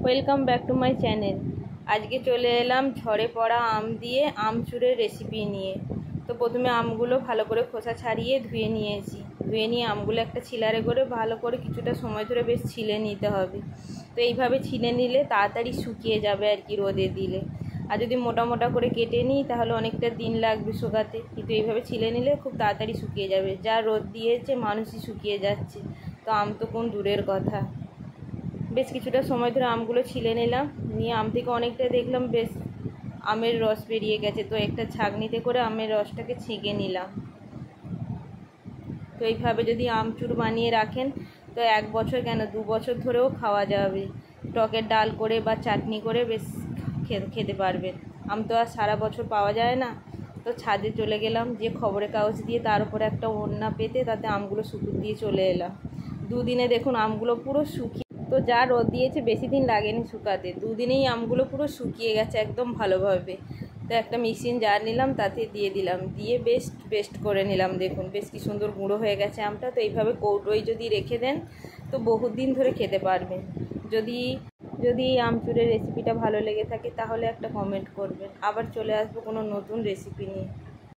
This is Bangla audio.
Welcome back to my channel. আজকে চলে এলাম ঝড়ে পড়া আম দিয়ে আমচুরের রেসিপি নিয়ে। তো প্রথমে আমগুলো ভালো করে খোসা ছাড়িয়ে ধুয়ে নিয়েছি। ধুয়ে নিয়ে আমগুলো একটা ছিলারে করে ভালো করে কিছুটা সময় ধরে বেশ ছিলে নিতে হবে। তো এইভাবে ছিলে নিলে তাড়াতাড়ি শুকিয়ে যাবে আর কি, রোদে দিলে। আর যদি মোটা মোটা করে কেটে নিই তাহলে অনেকটা দিন লাগবে শুকাতে, কিন্তু এইভাবে ছিলে নিলে খুব তাড়াতাড়ি শুকিয়ে যাবে। যা রোদ দিয়েছে মানুষই শুকিয়ে যাচ্ছে, তো আম তো কোন দূরের কথা। বেশ কিছুটা সময় ধরে আমগুলো ছিলে নিলাম, নিয়ে আম থেকে অনেকটা দেখলাম বেশ আমের রস বেরিয়ে গেছে। তো একটা ছাঁকনিতে করে আমের রসটাকে ছেঁকে নিলাম। তো এইভাবে যদি আমচুর বানিয়ে রাখেন তো 1 বছর কেন 2 বছর ধরেও খাওয়া যাবে। টকের ডাল করে বা চাটনি করে বেশ খেতে পারবেন। আম তো আর সারা বছর পাওয়া যায় না। তো ছাদে চলে গেলাম, যে খবরের কাগজ দিয়ে তার উপরে একটা ওড়না পেতে তাতে আমগুলো শুকিয়ে দিয়ে চলে এলাম। 2 দিনে দেখুন আমগুলো পুরো শুকিয়ে, তো যা রোদ দিয়েছে বেশি দিন লাগেনি শুকাতে, 2 দিনেই আমগুলো পুরো শুকিয়ে গেছে একদম ভালোভাবে। তো একটা মিক্সিং জার নিলাম, তাতে দিয়ে দিলাম, দিয়ে পেস্ট করে নিলাম। দেখুন বেশ কি সুন্দর গুঁড়ো হয়ে গেছে আমটা। তো এইভাবে কৌটোয় যদি রেখে দেন তো বহুত দিন ধরে খেতে পারবেন। যদি এই আমচুরের রেসিপিটা ভালো লেগে থাকে তাহলে একটা কমেন্ট করবেন। আবার চলে আসবো কোনো নতুন রেসিপি নিয়ে।